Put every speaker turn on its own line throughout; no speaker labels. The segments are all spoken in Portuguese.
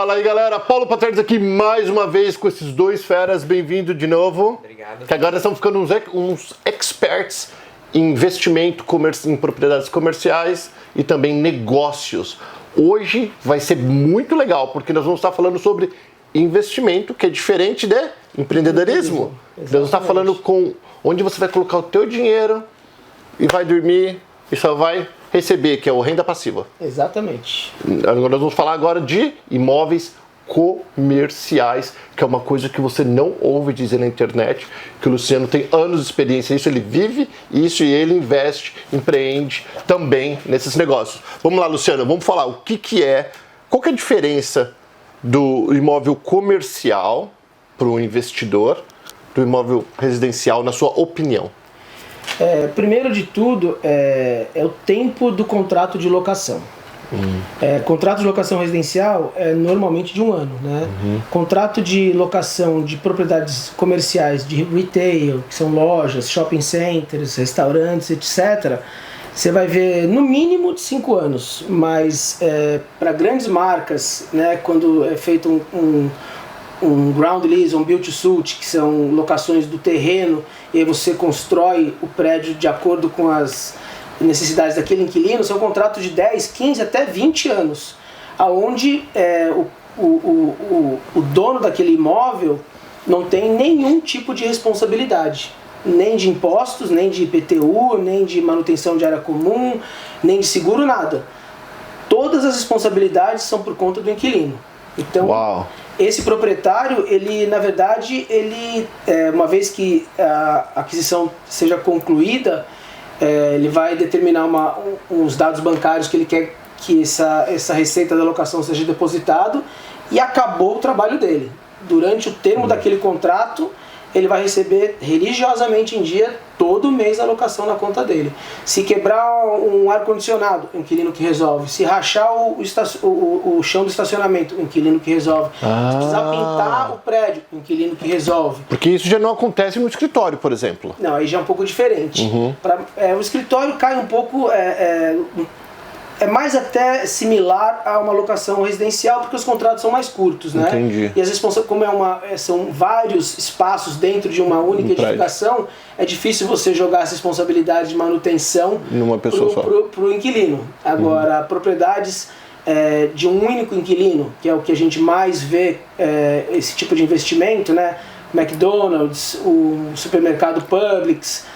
Fala aí, galera. Paulo Paternos aqui mais uma vez com esses dois feras. Bem-vindo de novo.
Obrigado.
Que agora estão ficando uns experts em investimento em propriedades comerciais e também negócios. Hoje vai ser muito legal, porque nós vamos estar falando sobre investimento, que é diferente de empreendedorismo. Nós vamos estar falando com onde você vai colocar o teu dinheiro e vai dormir e só vai receber, que é o renda passiva.
Exatamente.
Nós vamos falar agora de imóveis comerciais, que é uma coisa que você não ouve dizer na internet, que o Luciano tem anos de experiência nisso, ele vive isso e ele investe, empreende também nesses negócios. Vamos lá, Luciano, vamos falar qual que é a diferença do imóvel comercial para o investidor, do imóvel residencial, na sua opinião?
Primeiro de tudo, é o tempo do contrato de locação. Contrato de locação residencial é normalmente de 1 ano, né? Contrato de locação de propriedades comerciais de retail, que são lojas, shopping centers, restaurantes, etc., você vai ver no mínimo de 5 anos, mas para grandes marcas, né, quando é feito um ground lease, um build to suit, que são locações do terreno, e aí você constrói o prédio de acordo com as necessidades daquele inquilino, são contratos de 10, 15 até 20 anos, aonde o dono daquele imóvel não tem nenhum tipo de responsabilidade, nem de impostos, nem de IPTU, nem de manutenção de área comum, nem de seguro, nada. Todas as responsabilidades são por conta do inquilino. Então,
Uau.
Esse proprietário, ele na verdade, uma vez que a aquisição seja concluída, ele vai determinar uns dados bancários que ele quer que essa receita da locação seja depositado, e acabou o trabalho dele. Durante o termo daquele contrato, ele vai receber religiosamente em dia todo mês a locação na conta dele. Se quebrar um ar-condicionado, o inquilino que resolve. Se rachar o chão do estacionamento, o inquilino que resolve. Se precisar pintar o prédio, o inquilino que resolve.
Porque isso já não acontece no escritório, por exemplo.
Não, aí já é um pouco diferente. O escritório cai um pouco... É mais até similar a uma locação residencial, porque os contratos são mais curtos, né?
Entendi.
E as responsabilidades, como são vários espaços dentro de uma única edificação, é difícil você jogar essa responsabilidade de manutenção
numa pessoa só
para o inquilino. Agora, propriedades de um único inquilino, que é o que a gente mais vê, esse tipo de investimento, né? McDonald's, o supermercado Publix,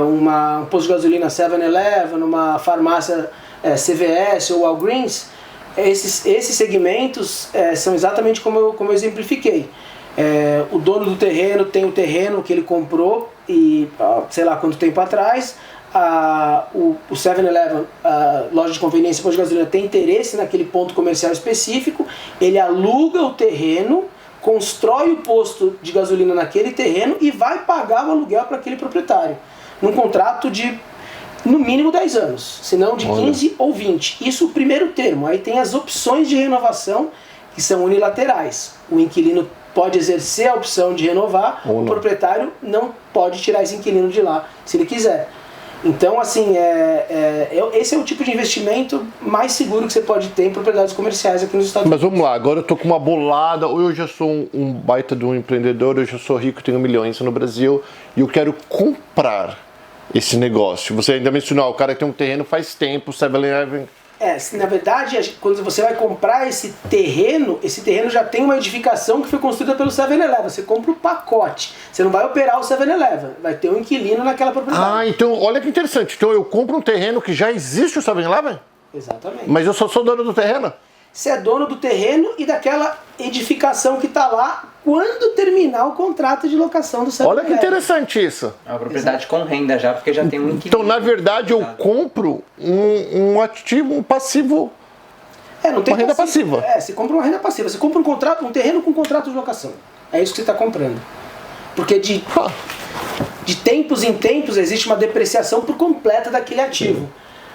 um posto de gasolina 7-Eleven, uma farmácia CVS ou Walgreens, esses segmentos são exatamente como eu exemplifiquei. O dono do terreno tem o terreno que ele comprou e, sei lá quanto tempo atrás, o 7-Eleven, a loja de conveniência, posto de gasolina, tem interesse naquele ponto comercial específico, ele aluga o terreno, constrói o posto de gasolina naquele terreno e vai pagar o aluguel para aquele proprietário, num contrato de no mínimo 10 anos, se não de 15 ou 20. Isso o primeiro termo. Aí tem as opções de renovação, que são unilaterais. O inquilino pode exercer a opção de renovar, o proprietário não pode tirar esse inquilino de lá, se ele quiser. Então, assim, esse é o tipo de investimento mais seguro que você pode ter em propriedades comerciais aqui nos Estados Unidos.
Mas vamos lá, agora eu tô com uma bolada, ou eu já sou um baita de um empreendedor, eu já sou rico, tenho milhões no Brasil, e eu quero comprar esse negócio. Você ainda mencionou, o cara que tem um terreno faz tempo, 7-Eleven...
Na verdade, quando você vai comprar esse terreno já tem uma edificação que foi construída pelo 7-Eleven. Você compra o pacote. Você não vai operar o 7-Eleven. Vai ter um inquilino naquela propriedade.
Então, olha que interessante. Então, eu compro um terreno que já existe o 7-Eleven?
Exatamente.
Mas eu só sou dono do terreno?
Você é dono do terreno e daquela edificação que está lá quando terminar o contrato de locação do 7-Eleven.
Olha que interessante isso.
É uma propriedade com renda já, porque já tem um inquilino.
Então, na verdade, eu compro um ativo, um passivo,
não tem
uma renda passiva.
Você compra uma renda passiva. Você compra um terreno com contrato de locação. É isso que você está comprando. Porque de tempos em tempos existe uma depreciação por completa daquele ativo.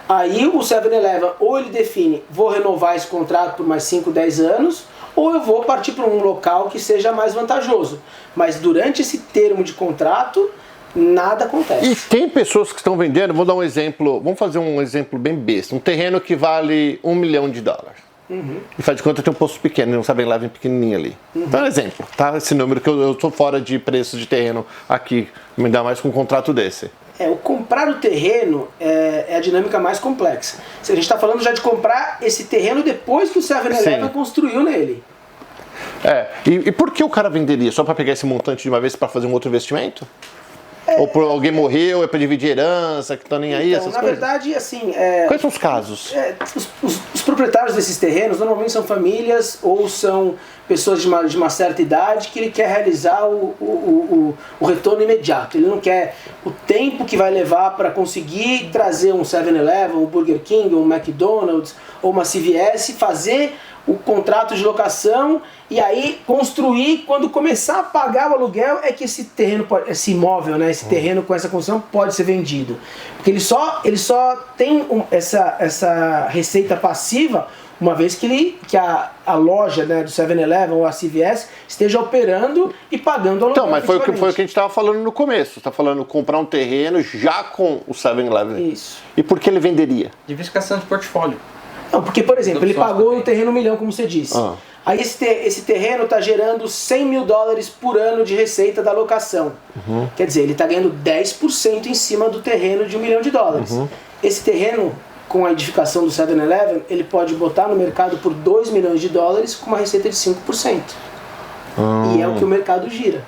Aí o 7-Eleven, ou ele define, vou renovar esse contrato por mais 5, 10 anos, ou eu vou partir para um local que seja mais vantajoso. Mas durante esse termo de contrato, nada acontece.
E tem pessoas que estão vendendo, vou dar um exemplo, vamos fazer um exemplo bem besta, um terreno que vale $1 milhão. E faz de conta que tem um posto pequeno, e um 7-Eleven pequenininho ali. Então, um exemplo, tá? Esse número que eu tô fora de preço de terreno aqui, me dá mais com um contrato desse.
O comprar o terreno é a dinâmica mais complexa. A gente está falando já de comprar esse terreno depois que o 7-Eleven construiu nele.
E por que o cara venderia? Só para pegar esse montante de uma vez para fazer um outro investimento? Ou por alguém morreu, é para dividir herança, que tá nem aí, essas
na
coisas?
Verdade, assim...
Quais são os casos?
Os proprietários desses terrenos normalmente são famílias ou são pessoas de uma certa idade que ele quer realizar o retorno imediato. Ele não quer o tempo que vai levar para conseguir trazer um 7-Eleven, um Burger King, um McDonald's ou uma CVS, fazer o contrato de locação e aí construir. Quando começar a pagar o aluguel é que esse terreno, esse imóvel, né, esse terreno com essa construção pode ser vendido. Porque ele só tem essa receita passiva uma vez que a loja, né, do 7-Eleven ou a CVS esteja operando e pagando o aluguel.
Então, mas foi o que a gente estava falando no começo. Você está falando comprar um terreno já com o 7-Eleven.
Isso.
E por que ele venderia?
Diversificação de portfólio.
Não, porque, por exemplo, ele pagou no terreno $1 milhão, como você disse. Aí esse terreno está gerando $100 mil por ano de receita da locação. Quer dizer, ele está ganhando 10% em cima do terreno de $1 milhão. Esse terreno, com a edificação do 7-Eleven, ele pode botar no mercado por $2 milhões com uma receita de 5%. E é o que o mercado gira.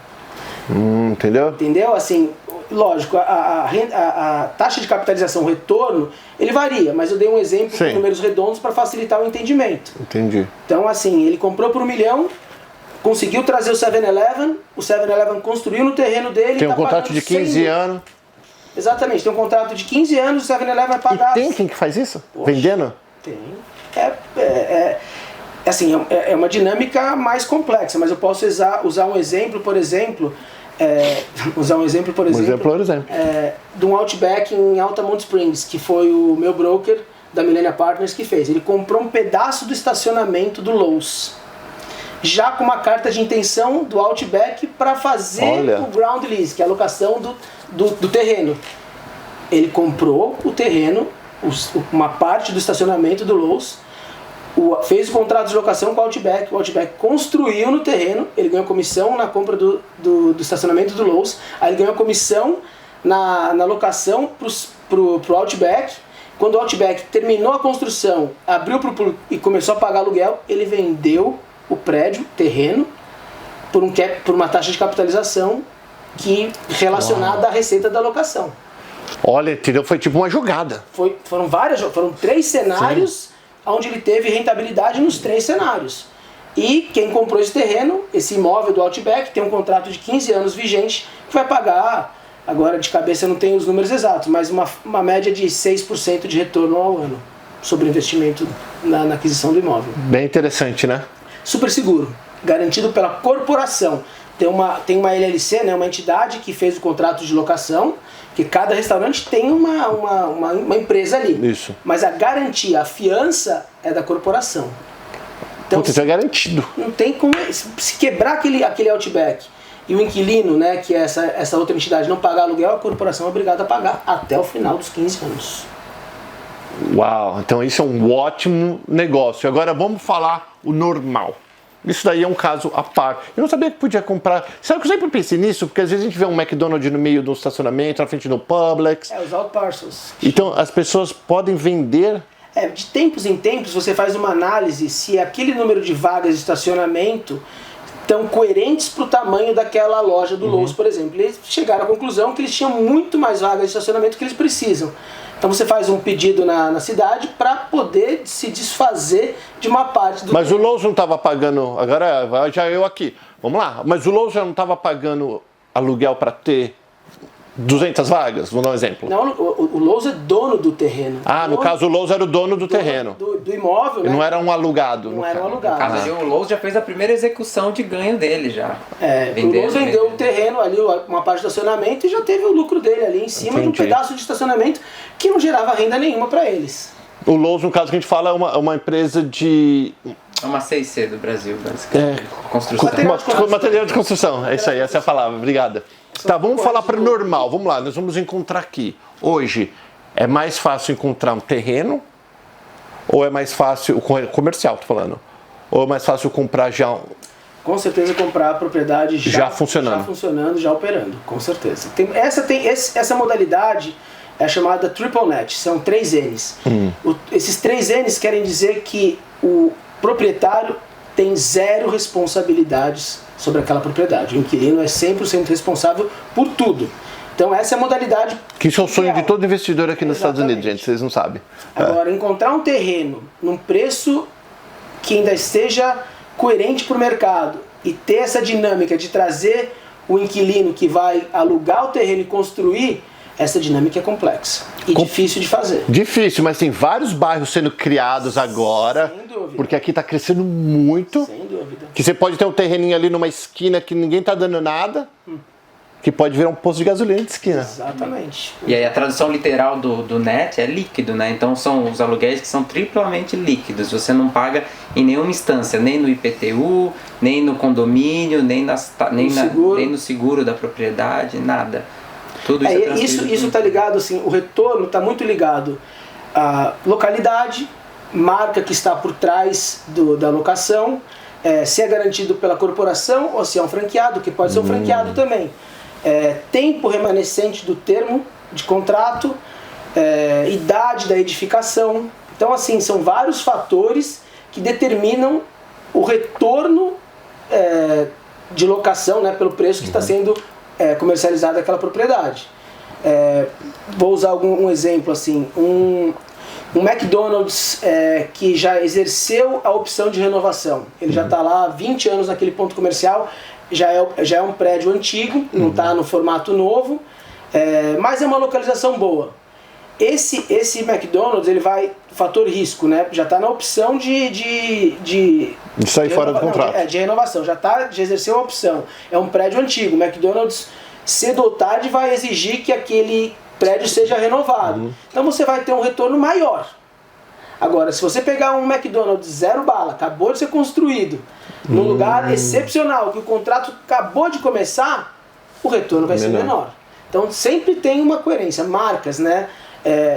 Entendeu?
Entendeu? Assim, lógico, a taxa de capitalização, o retorno, ele varia, mas eu dei um exemplo com números redondos para facilitar o entendimento.
Entendi.
Então, assim, ele comprou por $1 milhão, conseguiu trazer o 7-Eleven construiu no terreno dele.
Tem um contrato de 15 anos.
Exatamente, tem um contrato de 15 anos, o 7-Eleven vai pagar...
E tem quem que faz isso? Poxa, vendendo?
Tem. Assim, é uma dinâmica mais complexa, mas eu posso usar um exemplo, por exemplo... de um Outback em Altamont Springs, que foi o meu broker da Millennium Partners que fez. Ele comprou um pedaço do estacionamento do Lowe's, já com uma carta de intenção do Outback para fazer o ground lease, que é a locação do terreno. Ele comprou o terreno, uma parte do estacionamento do Lowe's, fez o contrato de locação com o Outback construiu no terreno, ele ganhou comissão na compra do estacionamento do Lowe's, aí ele ganhou comissão na locação pro Outback. Quando o Outback terminou a construção, abriu e começou a pagar aluguel, ele vendeu o prédio, terreno, por uma taxa de capitalização relacionada à receita da locação.
Olha, entendeu? Foi tipo uma jogada.
Foram 3 cenários onde ele teve rentabilidade nos 3 cenários. E quem comprou esse terreno, esse imóvel do Outback, tem um contrato de 15 anos vigente, que vai pagar, agora de cabeça eu não tenho os números exatos, mas uma média de 6% de retorno ao ano sobre o investimento na aquisição do imóvel.
Bem interessante, né?
Super seguro, garantido pela corporação. Tem uma LLC, né, uma entidade que fez o contrato de locação, que cada restaurante tem uma empresa ali.
Isso.
Mas a garantia, a fiança é da corporação. Então,
isso é garantido.
Não tem como... Se quebrar aquele Outback e o inquilino, né, que é essa outra entidade, não pagar aluguel, a corporação é obrigada a pagar até o final dos 15 anos.
Uau, então isso é um ótimo negócio. Agora vamos falar o normal. Isso daí é um caso à parte. Eu não sabia que podia comprar. Sabe que eu sempre pensei nisso? Porque às vezes a gente vê um McDonald's no meio do estacionamento, na frente do Publix.
Os outparcels.
Então as pessoas podem vender.
De tempos em tempos você faz uma análise se aquele número de vagas de estacionamento estão coerentes para o tamanho daquela loja do Lowe's, por exemplo. Eles chegaram à conclusão que eles tinham muito mais vagas de estacionamento que eles precisam. Então você faz um pedido na cidade para poder se desfazer de uma parte do...
Mas o Lowe's não estava pagando... Agora já eu aqui. Vamos lá. Mas o Lowe's já não estava pagando aluguel para ter 200 vagas? Vou dar um exemplo.
Não, o Lowe's é dono do terreno.
No caso o Lowe's era o dono do terreno.
Do imóvel, né?
Não era um alugado.
Não era um alugado.
No caso, o Lowe's já fez a primeira execução de ganho dele já.
O Lowe's vendeu o terreno ali, uma parte de estacionamento, e já teve o lucro dele ali em cima de um pedaço de estacionamento que não gerava renda nenhuma para eles.
O Lowe's, no caso que a gente fala, é uma empresa de...
É uma 6C do Brasil, basicamente. Construção.
Material de construção, é isso aí, essa é a palavra, obrigada. Tá, vamos falar para o normal, vamos lá, nós vamos encontrar aqui. Hoje, é mais fácil encontrar um terreno Ou é mais fácil, comercial, tô falando, ou é mais fácil comprar já...
Com certeza comprar a propriedade
já funcionando,
já operando, com certeza. Essa modalidade é chamada Triple Net, são 3 N's. Esses 3 N's querem dizer que o proprietário tem 0 responsabilidades sobre aquela propriedade. O inquilino é 100% responsável por tudo. Então essa é a modalidade...
Que isso é o sonho de todo investidor aqui nos Estados Unidos, gente, vocês não sabem.
Agora, encontrar um terreno num preço que ainda esteja coerente para o mercado e ter essa dinâmica de trazer o inquilino que vai alugar o terreno e construir, essa dinâmica é complexa e difícil de fazer.
Difícil, mas tem vários bairros sendo criados agora,
sem dúvida,
porque aqui está crescendo muito.
Sem dúvida.
Que você pode ter um terreninho ali numa esquina que ninguém está dando nada, que pode virar um posto de gasolina de esquina.
Exatamente.
E aí a tradução literal do net é líquido, né? Então são os aluguéis que são triplamente líquidos. Você não paga em nenhuma instância, nem no IPTU, nem no condomínio, nem no seguro da propriedade, nada. Tudo isso
isso está ligado, assim, o retorno está muito ligado à localidade, marca que está por trás da locação, se é garantido pela corporação ou se é um franqueado, que pode ser um franqueado também. Tempo remanescente do termo de contrato, idade da edificação. Então, assim, são vários fatores que determinam o retorno de locação, né, pelo preço que está sendo comercializada aquela propriedade. Vou usar um exemplo assim, um McDonald's que já exerceu a opção de renovação. Ele já está lá há 20 anos naquele ponto comercial, já é um prédio antigo, não está no formato novo, mas é uma localização boa. Esse McDonald's, ele vai, fator risco, né? Já está na opção de
sair fora do contrato.
De renovação, já exerceu a opção. É um prédio antigo, o McDonald's cedo ou tarde vai exigir que aquele prédio seja renovado. Então você vai ter um retorno maior. Agora, se você pegar um McDonald's 0 bala, acabou de ser construído, num lugar excepcional, que o contrato acabou de começar, o retorno vai ser menor. Então sempre tem uma coerência. Marcas, né?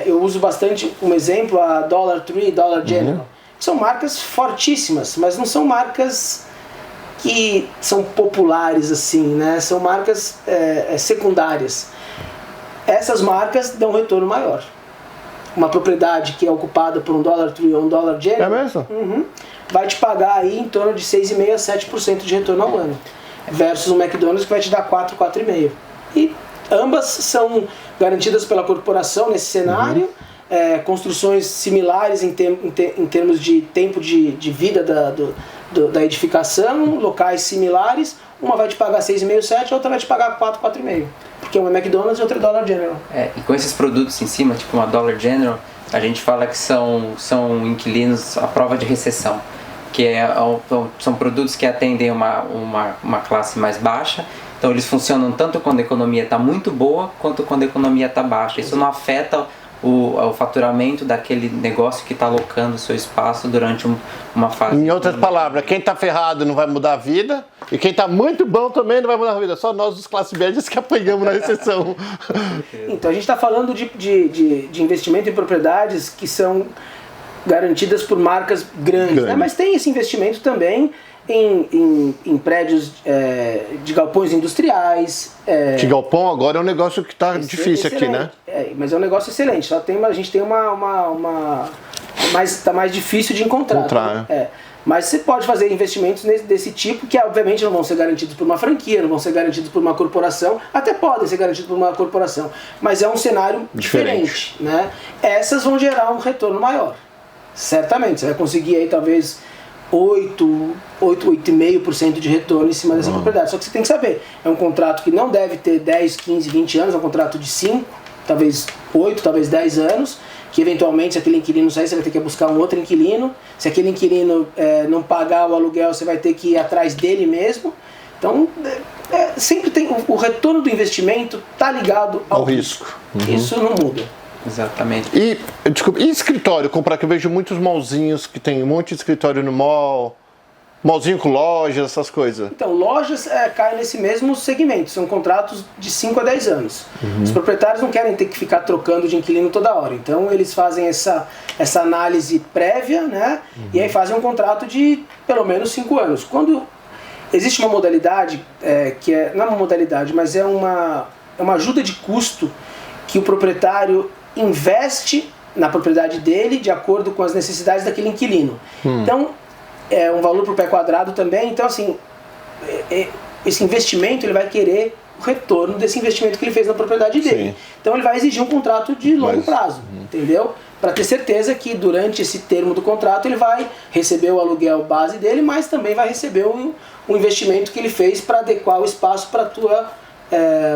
Eu uso bastante como exemplo a Dollar Tree, Dollar General. São marcas fortíssimas, mas não são marcas que são populares assim, né? São marcas secundárias. Essas marcas dão um retorno maior. Uma propriedade que é ocupada por um Dollar Tree ou um Dollar General,
é mesmo?
vai te pagar aí em torno de 6,5% a 7% de retorno ao ano. Versus um McDonald's que vai te dar 4, 4,5%. E ambas são garantidas pela corporação nesse cenário, construções similares em termos de tempo de vida da edificação, locais similares. Uma vai te pagar 6,5%, 7%, a outra vai te pagar 4, 4,5%. Porque uma é McDonald's e outra é Dollar General.
E com esses produtos em cima, tipo uma Dollar General, a gente fala que são inquilinos à prova de recessão. Que são produtos que atendem uma classe mais baixa. Então eles funcionam tanto quando a economia está muito boa, quanto quando a economia está baixa. Isso não afeta o faturamento daquele negócio que está alocando o seu espaço durante uma fase.
Em outras palavras, quem está ferrado não vai mudar a vida, e quem está muito bom também não vai mudar a vida. Só nós, os classe médias, que apanhamos na recessão.
Então a gente está falando de investimento em propriedades que são garantidas por marcas grandes, né? Mas tem esse investimento também em prédios de galpões industriais.
Que galpão agora é um negócio que está difícil aqui, né?
Mas é um negócio excelente. A gente tem está mais difícil de encontrar. Mas você pode fazer investimentos desse tipo que obviamente não vão ser garantidos por uma franquia, não vão ser garantidos por uma corporação, até podem ser garantidos por uma corporação, mas é um cenário diferente, né? Essas vão gerar um retorno maior, certamente. Você vai conseguir aí talvez 8,5% de retorno em cima dessa propriedade. Só que você tem que saber, é um contrato que não deve ter 10, 15, 20 anos, é um contrato de 5, talvez 8, talvez 10 anos, que eventualmente se aquele inquilino sair, você vai ter que buscar um outro inquilino. Se aquele inquilino não pagar o aluguel, você vai ter que ir atrás dele mesmo. Então, sempre tem o retorno do investimento está ligado ao risco. Isso não muda.
Exatamente.
E escritório, comprar, que eu vejo muitos mallzinhos que tem um monte de escritório no mall. Malzinho com lojas, essas coisas.
Então, lojas caem nesse mesmo segmento, são contratos de 5 a 10 anos. Os proprietários não querem ter que ficar trocando de inquilino toda hora, então eles fazem essa análise prévia, né? E aí fazem um contrato de pelo menos 5 anos. Quando existe uma modalidade, não é uma modalidade, mas é uma ajuda de custo que o proprietário investe na propriedade dele de acordo com as necessidades daquele inquilino. Então, é um valor por pé quadrado também. Então, assim, esse investimento, ele vai querer o retorno desse investimento que ele fez na propriedade dele.
Sim.
Então, ele vai exigir um contrato de longo prazo, entendeu? Para ter certeza que durante esse termo do contrato ele vai receber o aluguel base dele, mas também vai receber o investimento que ele fez para adequar o espaço para a tua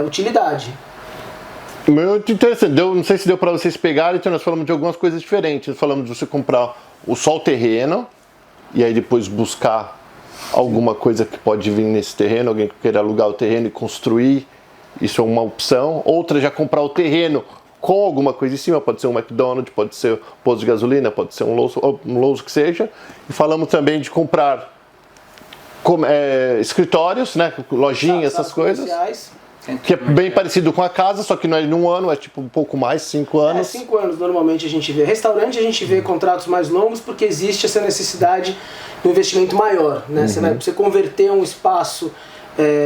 utilidade.
Muito interessante. Não sei se deu para vocês pegarem, então nós falamos de algumas coisas diferentes. Nós falamos de você comprar só o terreno, e aí depois buscar alguma coisa que pode vir nesse terreno, alguém que queira alugar o terreno e construir, isso é uma opção. Outra já comprar o terreno com alguma coisa em cima, pode ser um McDonald's, pode ser um posto de gasolina, pode ser um Lowe's que seja. E falamos também de comprar escritórios, né, lojinhas, essas coisas. Que é bem parecido com a casa, só que não é num ano, é tipo um pouco mais, 5 anos.
5 anos normalmente a gente vê. Restaurante a gente vê contratos mais longos porque existe essa necessidade de um investimento maior, né? Você converter um espaço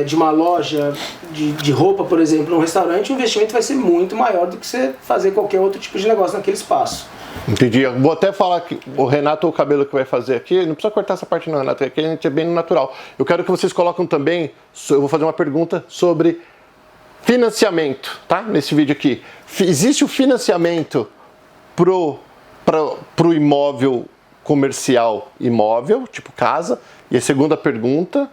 de uma loja de roupa, por exemplo, num restaurante, o investimento vai ser muito maior do que você fazer qualquer outro tipo de negócio naquele espaço.
Entendi. Eu vou até falar que o Renato, o cabelo que vai fazer aqui, não precisa cortar essa parte não, Renato, aqui a gente é bem natural. Eu quero que vocês colocam também, eu vou fazer uma pergunta sobre financiamento, tá? Nesse vídeo aqui. Existe o financiamento pro imóvel comercial imóvel, tipo casa? E a segunda pergunta,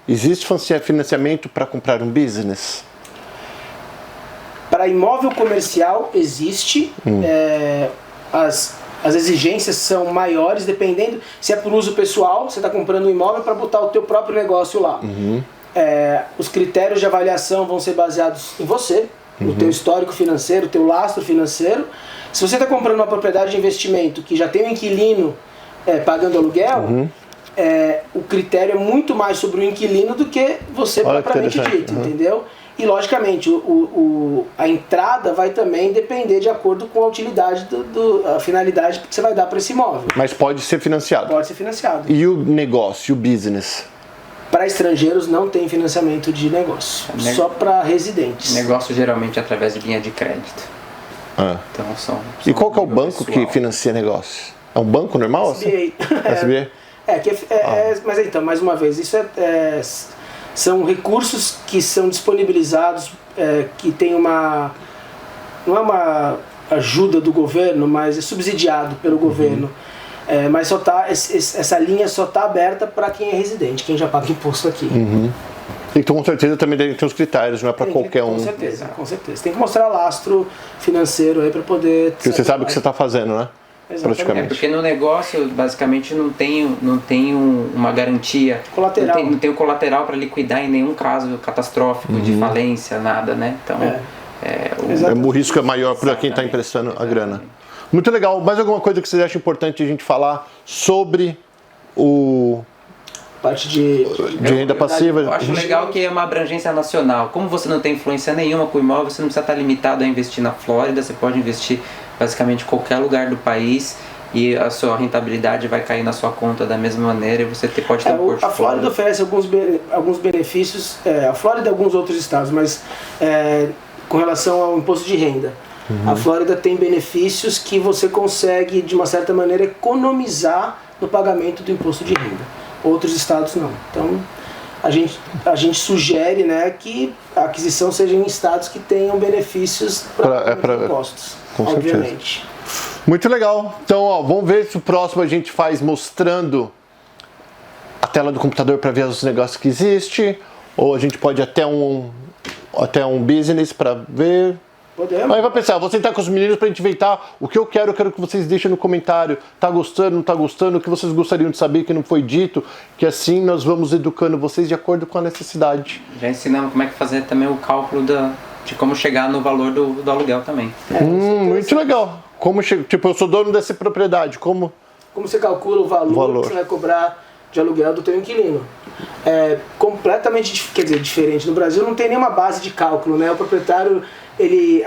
existe financiamento para comprar um business?
Para imóvel comercial existe, as exigências são maiores, dependendo se é por uso pessoal, você está comprando um imóvel para botar o teu próprio negócio lá. Os critérios de avaliação vão ser baseados em você, no teu histórico financeiro, o teu lastro financeiro. Se você está comprando uma propriedade de investimento que já tem um inquilino pagando aluguel, o critério é muito mais sobre o inquilino do que você propriamente dito, entendeu? E logicamente a entrada vai também depender de acordo com a utilidade, a finalidade que você vai dar para esse imóvel.
Mas pode ser financiado?
Pode ser financiado.
E o negócio, o business?
Para estrangeiros não tem financiamento de negócio, só para residentes.
Negócio geralmente através de linha de crédito. Então,
e qual que é o banco que financia negócios? É um banco normal?
SBA.
SBA?
Mas então, mais uma vez, isso são recursos que são disponibilizados, que tem não é uma ajuda do governo, mas é subsidiado pelo governo. Mas essa linha só está aberta para quem é residente, quem já paga imposto aqui.
Então, com certeza, também tem os critérios, não é para qualquer um.
Com certeza. Tem que mostrar lastro financeiro aí para poder...
Porque você sabe o que você está fazendo, né?
Exatamente.
Porque no negócio, basicamente, não tem uma garantia.
Colateral.
Não tem o colateral para liquidar em nenhum caso catastrófico de falência, nada, né? Então,
o risco é maior para quem está emprestando a grana. Muito legal. Mais alguma coisa que vocês acham importante a gente falar sobre
parte de
renda passiva?
Eu acho legal que é uma abrangência nacional. Como você não tem influência nenhuma com o imóvel, você não precisa estar limitado a investir na Flórida, você pode investir basicamente em qualquer lugar do país e a sua rentabilidade vai cair na sua conta da mesma maneira e você pode ter um portfólio.
A Flórida oferece alguns benefícios, a Flórida e alguns outros estados, mas com relação ao imposto de renda. A Flórida tem benefícios que você consegue, de uma certa maneira, economizar no pagamento do imposto de renda. Outros estados não. Então, a gente sugere, né, que a aquisição seja em estados que tenham benefícios para impostos, obviamente.
Muito legal. Então, vamos ver se o próximo a gente faz mostrando a tela do computador para ver os negócios que existem, ou a gente pode até um business para ver.
Podemos.
Aí vai pensar, vou sentar com os meninos pra gente inventar o que eu quero que vocês deixem no comentário. Tá gostando, não tá gostando, o que vocês gostariam de saber que não foi dito, que assim nós vamos educando vocês de acordo com a necessidade.
Já ensinamos como é que fazer também o cálculo de como chegar no valor do aluguel também.
Muito legal. Tipo, eu sou dono dessa propriedade, como
você calcula o valor que você vai cobrar de aluguel do teu inquilino. É completamente, quer dizer, diferente. No Brasil não tem nenhuma base de cálculo, né? O proprietário, ele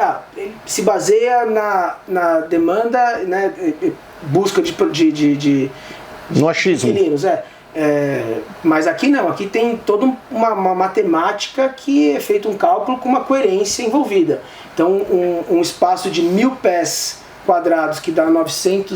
se baseia na demanda, né? Busca de
no achismo.
Inquilinos, mas aqui não, aqui tem toda uma matemática que é feito um cálculo com uma coerência envolvida. Então um espaço de 1.000 pés quadrados, que dá 90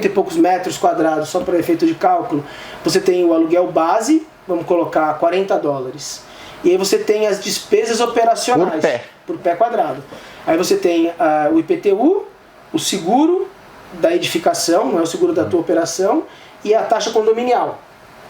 e poucos metros quadrados, só para efeito de cálculo, você tem o aluguel base, vamos colocar $40. E aí você tem as despesas operacionais por pé quadrado. Aí você tem o IPTU, o seguro da edificação, não é o seguro da tua operação, e a taxa condominial,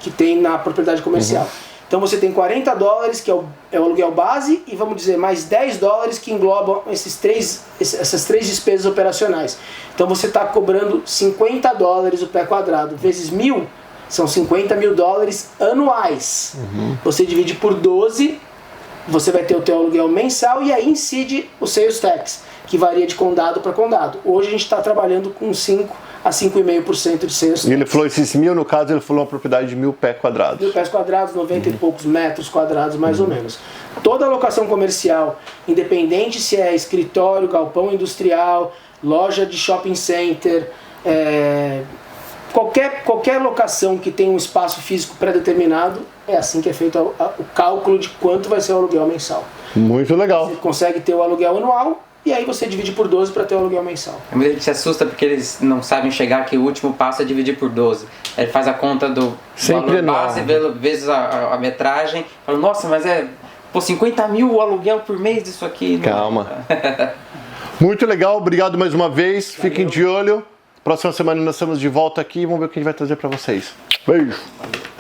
que tem na propriedade comercial. Então você tem $40, que é o aluguel base, e vamos dizer mais $10 que englobam essas três despesas operacionais. Então você está cobrando $50 o pé quadrado, vezes 1.000, são $50 mil anuais. Você divide por 12, você vai ter o teu aluguel mensal, e aí incide o sales tax, que varia de condado para condado. Hoje a gente está trabalhando com 5 a 5,5% de sales tax.
E ele falou esses 1.000, no caso, ele falou uma propriedade de 1.000 pés quadrados.
1.000 pés quadrados, 90 e poucos metros quadrados, mais ou menos. Toda locação comercial, independente se é escritório, galpão industrial, loja de shopping center, qualquer locação que tenha um espaço físico pré-determinado, é assim que é feito o cálculo de quanto vai ser o aluguel mensal.
Muito legal.
Você consegue ter o aluguel anual, e aí você divide por 12 para ter o aluguel mensal.
Muita gente se assusta porque eles não sabem chegar que o último passo é dividir por 12. Ele faz a conta do valor base vezes a metragem. Fala, nossa, mas 50 mil o aluguel por mês disso aqui.
Calma. Muito legal, obrigado mais uma vez. Valeu. Fiquem de olho. Próxima semana nós estamos de volta aqui e vamos ver o que a gente vai trazer para vocês. Beijo.
Valeu.